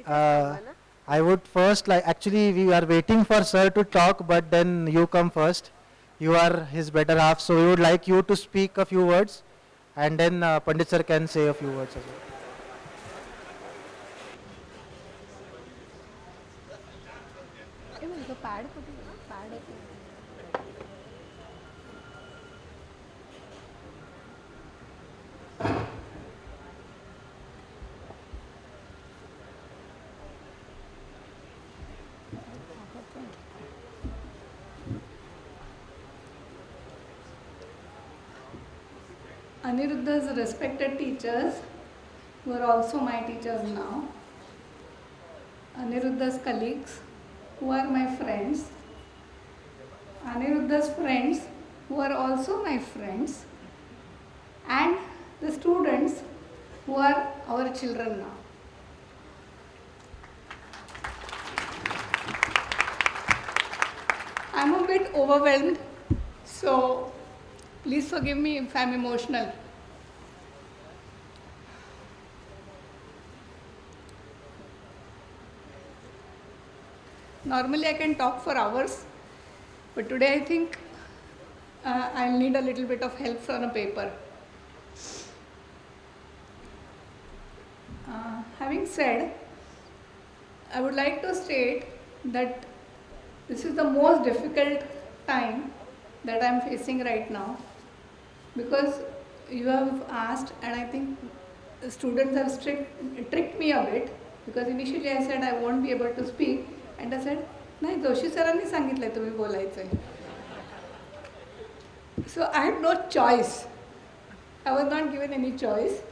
Uh, I would first actually we are waiting for sir to talk, but then you come first. You are his better half, so we would like you to speak a few words, and then Pandit sir can say a few words as well. Aniruddha's respected teachers, who are also my teachers now, Aniruddha's colleagues, who are my friends, Aniruddha's friends, who are also my friends, and the students who are our children now. I'm a bit overwhelmed, so please forgive me if I'm emotional. Normally I can talk for hours, but today I think I'll need a little bit of help from a paper. Having said, I would like to state that this is the most difficult time that I'm facing right now, because you have asked, and I think the students have tricked me a bit, because initially I said I won't be able to speak, and I said, नाही जोशी सरांनी सांगितलंय तुम्ही बोलायचंय. So I had no choice. I was not given any choice,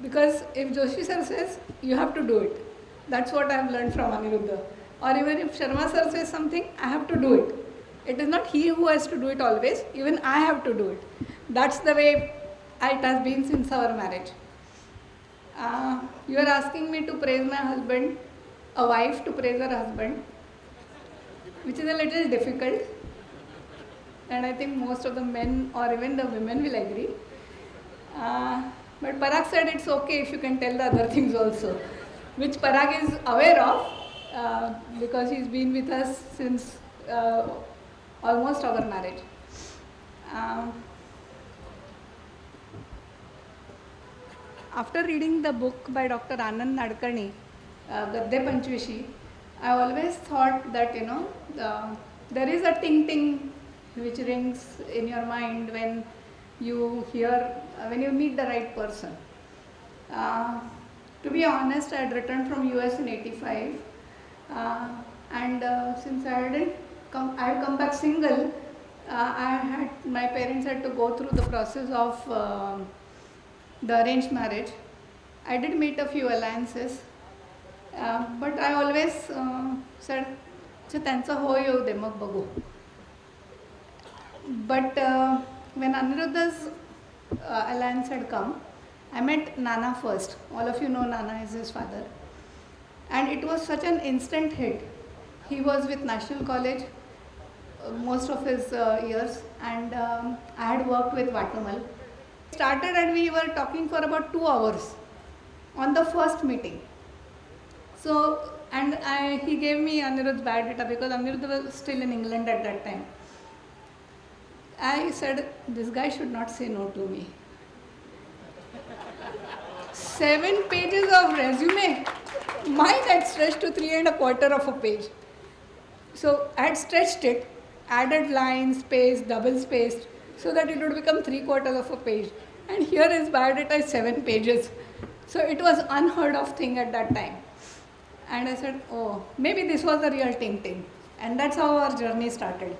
because if Joshi sir says, you have to do it. That's what I have learned from Aniruddha. Or even if Sharma sir says something, I have to do it. It is not he who has to do it always, even I have to do it. That's the way it has been since our marriage. You are asking me to praise my husband, a wife to praise her husband, which is a little difficult. And I think most of the men or even the women will agree. But Parag said it's okay if you can tell the other things also, which Parag is aware of, because he's been with us since almost our marriage. After reading the book by Dr. Anand Nadkarni, Gadde Panchvishi, I always thought that, there is a ting-ting which rings in your mind when you hear, when you meet the right person. To be honest, I had returned from US in '85, and since I had come back single, my parents had to go through the process of the arranged marriage. I did meet a few alliances, but I always said, त्यांचं हो येऊ दे मग बघू. But when Aniruddha's alliance had come, I met Nana first. All of you know Nana is his father. And it was such an instant hit. He was with National College most of his years, and I had worked with Vatumal. Started and we were talking for about 2 hours on the first meeting. So, and he gave me Aniruddha's biodata because Aniruddha was still in England at that time. I said, this guy should not say no to me. 7 pages of resume. Mine had stretched to 3¼ of a page. So I had stretched it, added lines, spaced, double spaced, so that it would become 3/4 of a page. And here his biodata is 7 pages. So it was unheard of thing at that time. And I said, oh, maybe this was the real ting-ting. And that's how our journey started.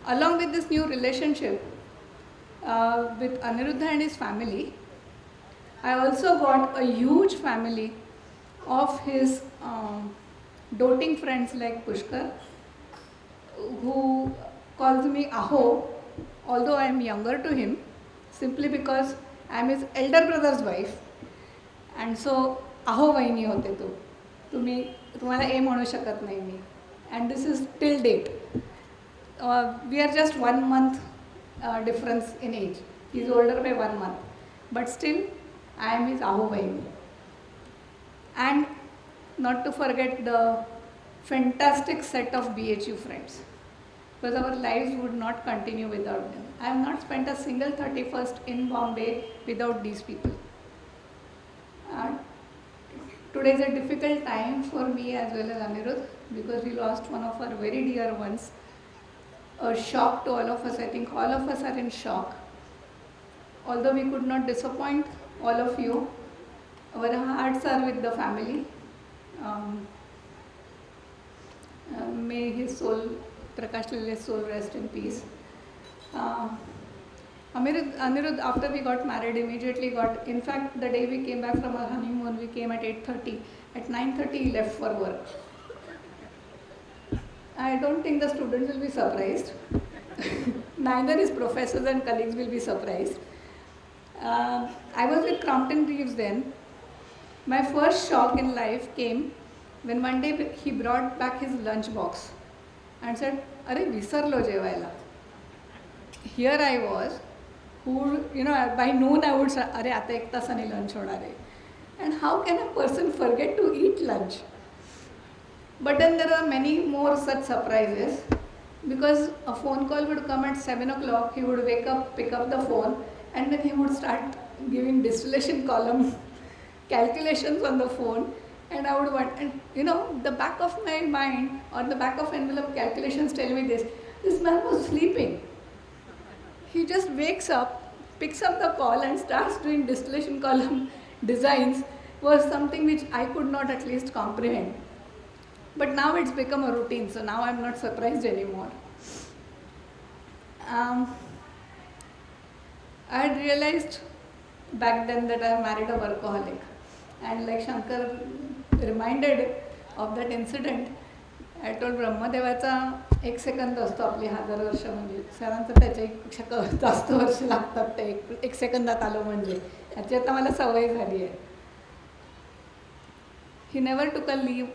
Along with this new relationship with Aniruddha and his family, I also got a huge family of his doting friends like Pushkar, who calls me Aho, although I am younger to him, simply because I am his elder brother's wife. And so, Aho Vaini hote tu. तुम्हाला ए म्हणू शकत नाही मी. And this is till date. We are just 1 month difference in age. He is older by 1 month. But still, I am his Ahuvahini. And not to forget the fantastic set of BHU friends, because our lives would not continue without them. I have not spent a single 31st in Bombay without these people. Today is a difficult time for me as well as Anirudh, because we lost one of our very dear ones. A shock to all of us. I think all of us are in shock. Although we could not disappoint all of you, our hearts are with the family. May his soul, Prakash Lile's soul, rest in peace. Anirudh, after we got married, immediately in fact, the day we came back from our honeymoon, we came at 8:30. At 9:30, he left for work. I don't think the students will be surprised. Neither his professors and colleagues will be surprised. I was with Crompton Reeves then. My first shock in life came when one day he brought back his lunch box and said, "Arey, visarlo jevaila." Here I was, who, by noon I would say, "Arey, ata ek tasani lunch honar hai." And how can a person forget to eat lunch? But then there are many more such surprises, because a phone call would come at 7 o'clock, he would wake up, pick up the phone, and then he would start giving distillation column calculations on the phone, and I would want, and the back of my mind or the back of envelope calculations tell me this man was sleeping. He just wakes up, picks up the call and starts doing distillation column designs, was something which I could not at least comprehend. But now it's become a routine, so now I'm not surprised anymore. I had realized back then that I married a workaholic. And like Shankar reminded of that incident, I told ब्रह्मदेवाचा 1 second असतो आपली 1000 वर्ष, म्हणजे सरांचं त्याच्यापेक्षा जास्त वर्ष लागतात ते एक सेकंदात आलो म्हणजे. याची आता मला सवय झाली आहे. He never took a leave,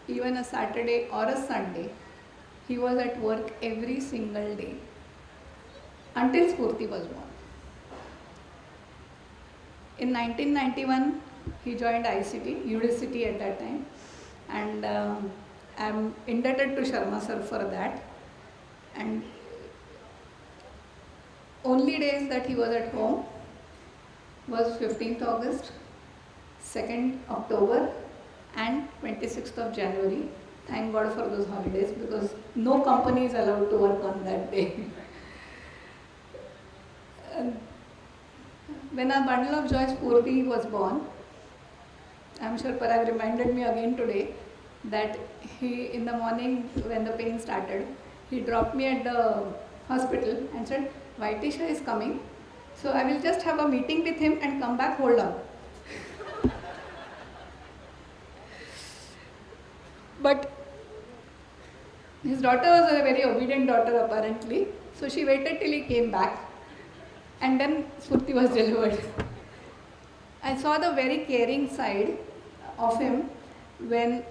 even a Saturday or a Sunday. He was at work every single day until Spurti was born. In 1991, he joined ICT, UDCT at that time, and I'm indebted to Sharma sir for that. And only days that he was at home was 15th August, 2nd October, and 26th of January. Thank God for those holidays, because no company is allowed to work on that day. When our bundle of joy Spurti was born, I'm sure Parag reminded me again today that he, in the morning when the pain started, he dropped me at the hospital and said, "Vaitisha is coming, so I will just have a meeting with him and come back, hold on." But his daughter was a very obedient daughter apparently, so she waited till he came back, and then Spurti was delivered. I saw the very caring side of him when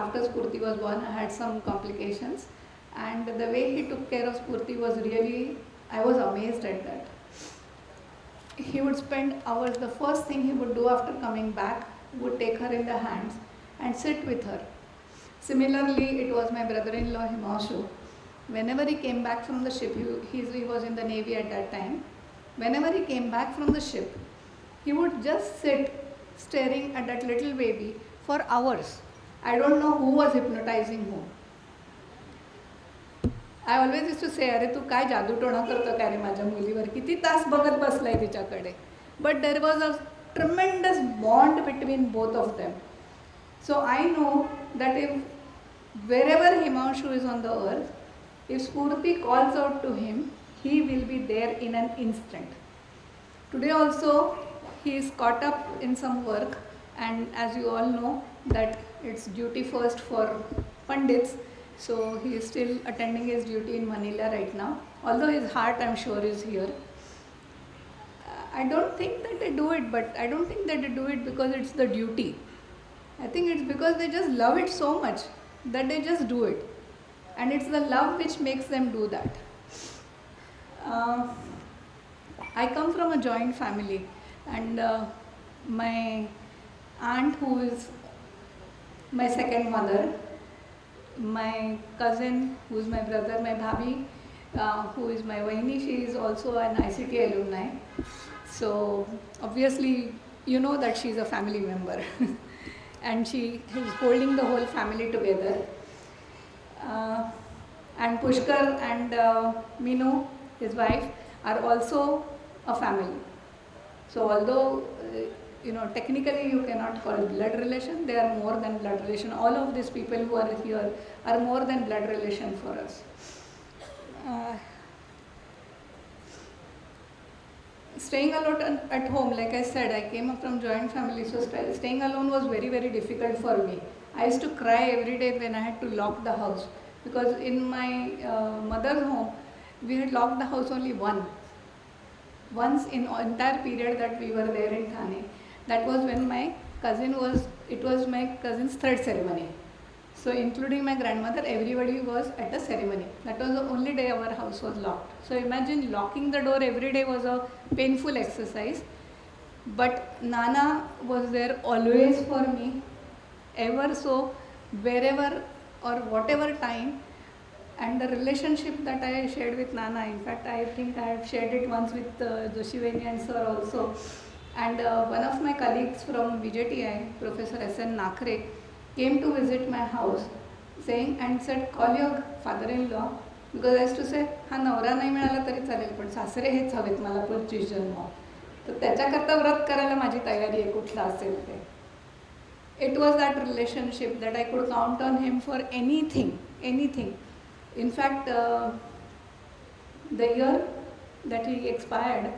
after Spurti was born. I had some complications, and the way he took care of Spurti was really, I was amazed at that. He would spend hours, the first thing he would do after coming back would take her in the hands and sit with her. Similarly, it was my brother-in-law Himanshu. Whenever he came back from the ship, he was in the Navy at that time. Whenever he came back from the ship, he would just sit staring at that little baby for hours. I don't know who was hypnotizing whom. I always used to say, "अरे तू काय जादूटोणा करतो का रे माझ्या मुलीवर, किती तास बघत बसलाय तिच्याकडे." But there was a tremendous bond between both of them. So I know that if wherever Himanshu is on the earth, if Spurti calls out to him, he will be there in an instant. Today also, he is caught up in some work, and as you all know that it's duty first for Pandits, so he is still attending his duty in Manila right now, although his heart, I'm sure, is here. I don't think that they do it, but I don't think that they do it because it's the duty. I think it's because they just love it so much that they just do it. And it's the love which makes them do that. I come from a joint family, and my aunt, who is my second mother, my cousin, who is my brother, my bhabhi, who is my Vahini, she is also an ICT alumni. So obviously, you know that she is a family member, and she is holding the whole family together. Uh, and Pushkar and Minu, his wife, are also a family. So although technically you cannot call it blood relation, they are more than blood relation. All of these people who are here are more than blood relation for us. Staying alone at home, like I said, I came up from joint family, so staying alone was very, very difficult for me. I used to cry every day when I had to lock the house, because in my mother's home, we had locked the house only once in entire period that we were there in Thane. That was when it was my cousin's third ceremony. So including my grandmother, everybody was at the ceremony. That was the only day our house was locked. So imagine locking the door every day was a painful exercise. But Nana was there always for me, ever so, wherever or whatever time. And the relationship that I shared with Nana, in fact, I think I have shared it once with Joshi Vaini and sir also. And one of my colleagues from VJTI, Professor S.N. Nakhre, came to visit my house saying and said, call your father-in-law, because I used to say, हा नवरा नाही मिळाला तरी चालेल पण सासरे हेच हवेत मला पुढची जन्म. तर त्याच्याकरता व्रत करायला माझी तयारी आहे कुठला असेल ते. It was that relationship that I could count on him for anything. In fact, the year that he expired,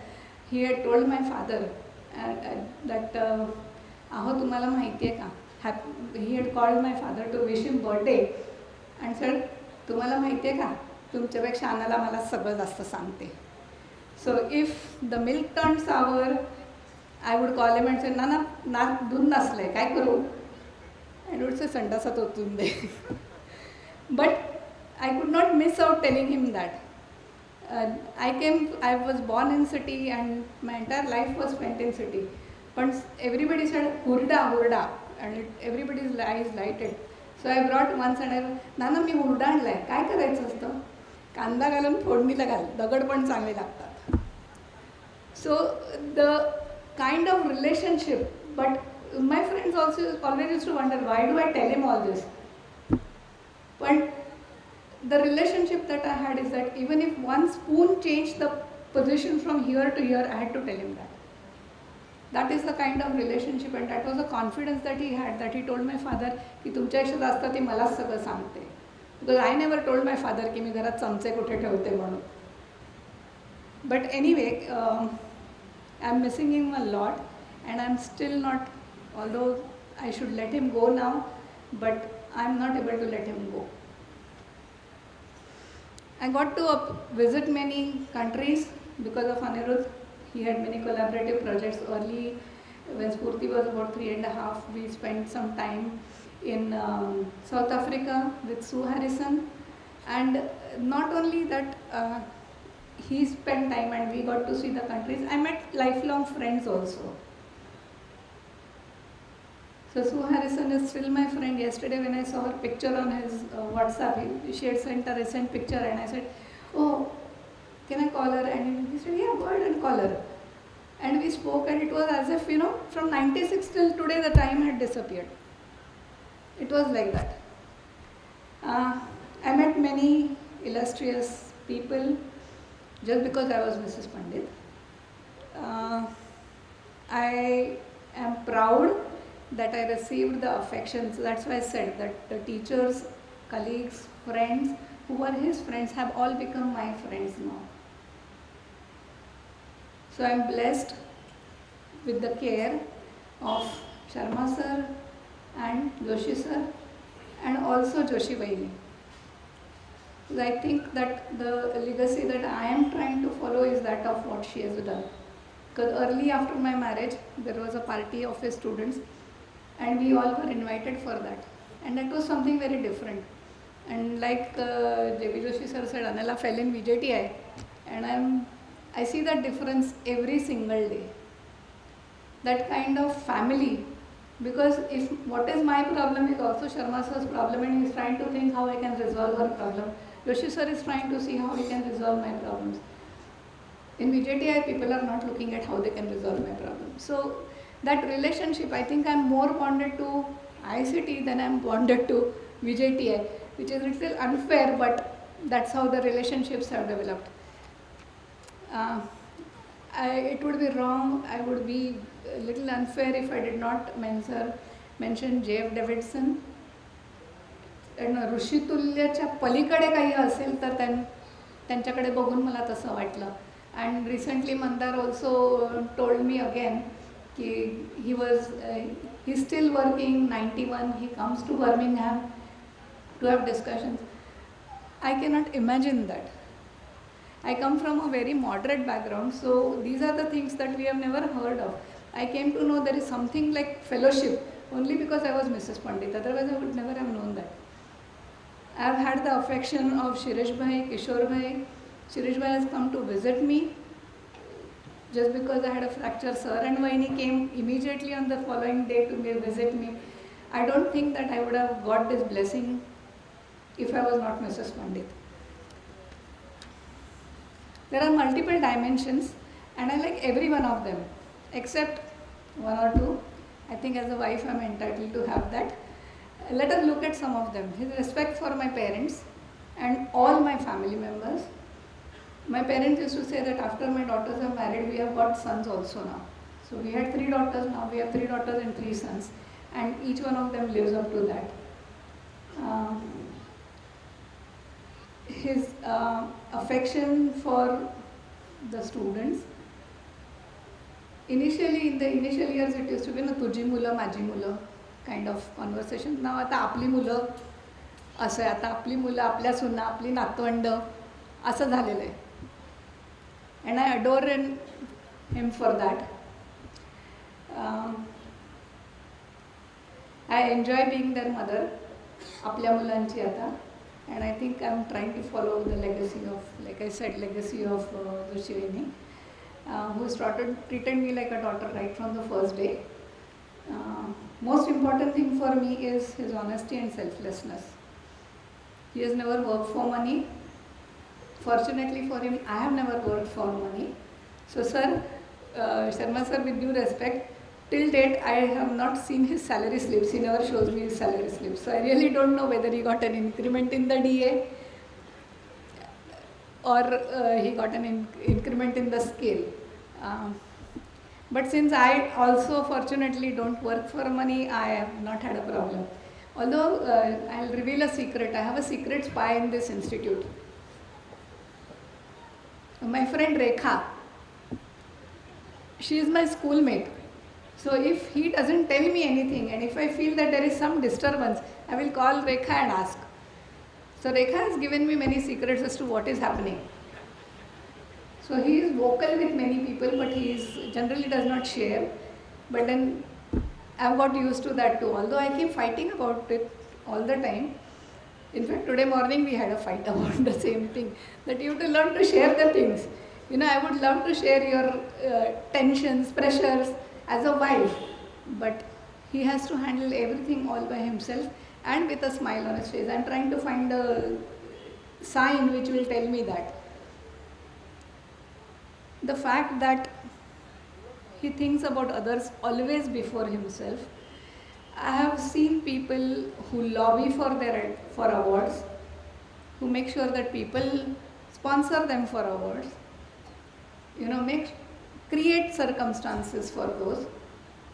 he had told my father that aho tumhala mahiti hai ka, he had called my father to wish him birthday and said, tumhala mahiti hai ka, तुमच्यापेक्षा Anala मला सगळं जास्त सांगते. So if the milk turned sour, I would call him and say, ना दूध नसलंय काय करू, and would say संडासात ओतून दे. But I could not miss out telling him that. I was born in city and my entire life was spent in city. But everybody said, hurda, and everybody's eyes lighted. So I brought once and I said, Nana, मी हुरडा आणलाय, काय करायचं असतं? कांदा घालून फोडणीला घाल, दगड पण चांगले लागतात. So the kind of relationship, but my friends also always used to wonder, why do I tell him all this? But the relationship that I had is that even if one spoon changed the position from here to here, I had to tell him that. That is the kind of relationship, and that was the confidence that he had, that he told my father की तुमच्यापेक्षा जास्त ती मलाच सगळं सांगते. Because I never told my father की मी घरात चमचे कुठे ठेवते म्हणून. But anyway, I'm missing him a lot, and I'm still not, although I should let him go now, but I'm not able to let him go. I got to visit many countries because of Anirudh. He had many collaborative projects early. When Spurti was about 3.5, we spent some time in South Africa with Sue Harrison. And not only that, he spent time and we got to see the countries. I met lifelong friends also. So Sue Harrison is still my friend. Yesterday when I saw her picture on his WhatsApp, she had sent a recent picture and I said, oh, can I call her? And he said, yeah, go ahead and call her. And we spoke and it was as if, from 96 till today the time had disappeared. It was like that. I met many illustrious people just because I was Mrs. Pandit. I am proud that I received the affection. So that's why I said that the teachers, colleagues, friends who were his friends have all become my friends now. So I am blessed with the care of Sharma sir and Joshi sir and also Joshi Vaini. I think that the legacy that I am trying to follow is that of what she has done. Because early after my marriage, there was a party of his students and we all were invited for that. And that was something very different. And like J.B. Joshi sir said, Anala fell in VJTI. And I'm I see that difference every single day. That kind of family, because if what is my problem is also Sharma sir's problem, and he is trying to think how I can resolve her problem. Yoshi sir is trying to see how he can resolve my problems. In VJTI, people are not looking at how they can resolve my problem. So that relationship, I think I'm more bonded to ICT than I'm bonded to VJTI, which is a little unfair, but that's how the relationships have developed. It would be wrong, I would be a little unfair if I did not mention J.F. Davidson. ऋषितुल्याच्या पलीकडे काही असेल तर त्यांच्याकडे बघून मला तसं वाटलं. And recently Mandar also told me again he's still working, 91, he comes to Birmingham to have discussions. I cannot imagine that. I come from a very moderate background, so these are the things that we have never heard of. I came to know there is something like fellowship only because I was Mrs. Pandit, otherwise I would never have known that. I have had the affection of Shirish Bhai, Kishore Bhai. Shirish Bhai has come to visit me just because I had a fracture. Sir and Vaini came immediately on the following day to visit me. I don't think that I would have got this blessing if I was not Mrs. Pandit. There are multiple dimensions and I like every one of them except one or two. I think as a wife I am entitled to have that. Let us look at some of them. His respect for my parents and all my family members. My parents used to say that after my daughters are married, we have got sons also now. So we had 3 daughters, now we have 3 daughters and 3 sons. And each one of them lives up to that. His affection for the students. Initially, in the initial years, it used to be तुझी मुलं, माझी मुलं kind of conversation. Now आता आपली मुलं असं आहे, आता आपली मुलं, आपल्या सुना, आपली नातवंड असं झालेलं आहे. And I adore him for that. I enjoy being their mother, आपल्या मुलांची आता. And I think I'm trying to follow the legacy of, like I said, legacy of Joshivini, who has treated me like a daughter right from the first day. Most important thing for me is his honesty and selflessness. He has never worked for money. Fortunately for him, I have never worked for money. So sir, Sharma sir, with due respect, till date I have not seen his salary slips. He never shows me his salary slips. So I really don't know whether he got an increment in the DA or he got an increment in the scale. But since I also fortunately don't work for money, I have not had a problem. Although I'll reveal a secret. I have a secret spy in this institute. My friend Rekha, she is my schoolmate. So if he doesn't tell me anything and if I feel that there is some disturbance, I will call Rekha and ask. So Rekha has given me many secrets as to what is happening. So he is vocal with many people, but he generally does not share. But then I have got used to that too. Although I keep fighting about it all the time. In fact, today morning we had a fight about the same thing. That you have to learn to share the things. You know, I would love to share your tensions, pressures as a wife. But he has to handle everything all by himself and with a smile on his face. I am trying to find a sign which will tell me that. The fact that he thinks about others always before himself. I have seen people who lobby for awards, who make sure that people sponsor them for awards, you know, create circumstances for those.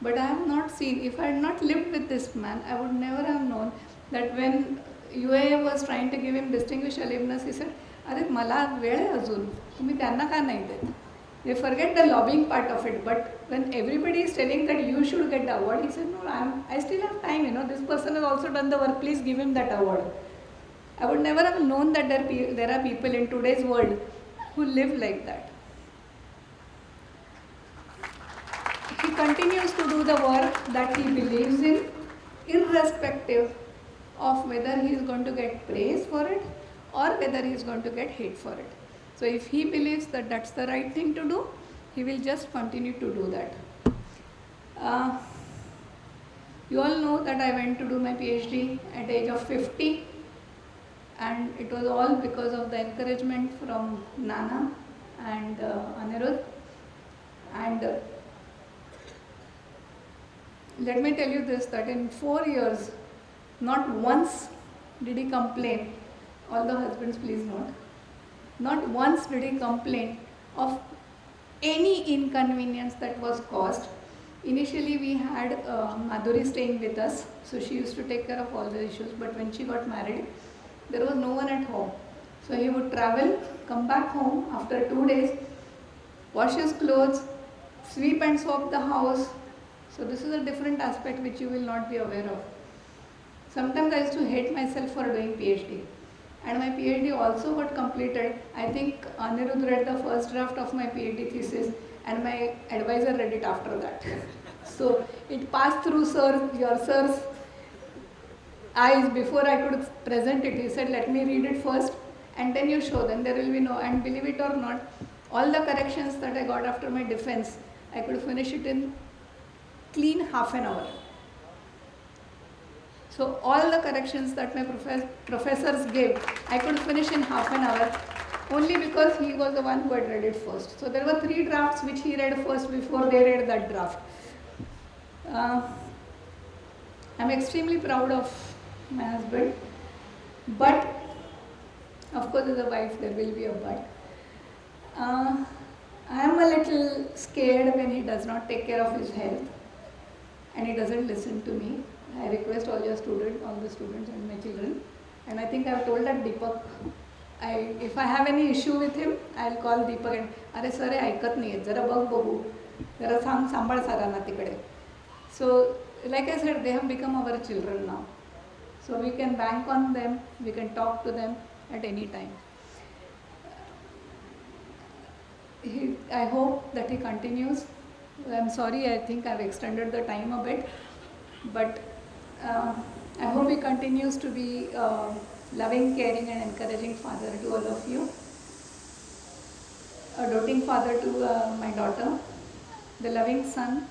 But I have not seen, if I had not lived with this man, I would never have known that when UAA was trying to give him distinguished alumnus, he said, "अरे मला वेळ आहे अजून, तुम्ही त्यांना का नाही देत?" They forget the lobbying part of it, but when everybody is telling that you should get the award, he said, "No, I still have time, you know, this person has also done the work, please give him that award." I would never have known that there are people in today's world who live like that. He continues to do the work that he believes in, irrespective of whether he is going to get praise for it or whether he is going to get hate for it. So if he believes that that's the right thing to do, he will just continue to do that. You all know that I went to do my PhD at the age of 50, and it was all because of the encouragement from Nana and Anirudh. And let me tell you this, that in 4 years, not once did he complain, all the husbands please note, not once did he complain of any inconvenience that was caused. Initially we had Madhuri staying with us, so she used to take care of all the issues, but when she got married, there was no one at home. So he would travel, come back home after 2 days, wash his clothes, sweep and swap the house. So this is a different aspect which you will not be aware of. Sometimes I used to hate myself for doing PhD. And my PhD also got completed. I think Anirudh read the first draft of my PhD thesis and my advisor read it after that. So it passed through your sir's eyes before I could present it. He said, let me read it first and then you show, then there will be no, and believe it or not, all the corrections that I got after my defense, I could finish it in clean half an hour. So all the corrections that my professors gave, I could finish in half an hour only because he was the one who had read it first. So there were 3 drafts which he read first before they read that draft. I'm extremely proud of my husband, but of course as a wife there will be a but. I am a little scared when he does not take care of his health and he doesn't listen to me. I request all the students and my children, and I think I have told that Deepak, if I have any issue with him, I'll call Deepak and, अरे sir हे ऐकत नाहीये, जरा बघ बघू, जरा सांभाळ सरांना तिकडे. So like I said, they have become our children now. So we can bank on them, we can talk to them at any time. I hope that he continues. I'm sorry, I think I've extended the time a bit, but I hope he continues to be a loving, caring and encouraging father to all of you. A doting father to my daughter, the loving son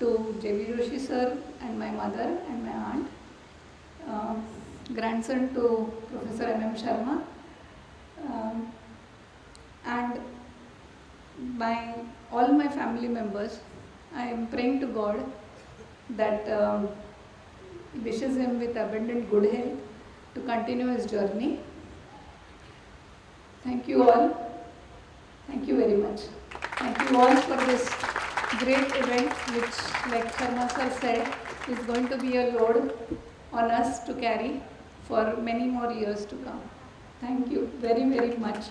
to J.B. Joshi sir and my mother and my aunt, grandson to Professor M.M. Sharma, and all my family members. I am praying to God that wishes him with abundant good health to continue his journey. Thank you all. Thank you very much. Thank you all for this great event, which, like Sharma sir said, is going to be a load on us to carry for many more years to come. Thank you very, very much.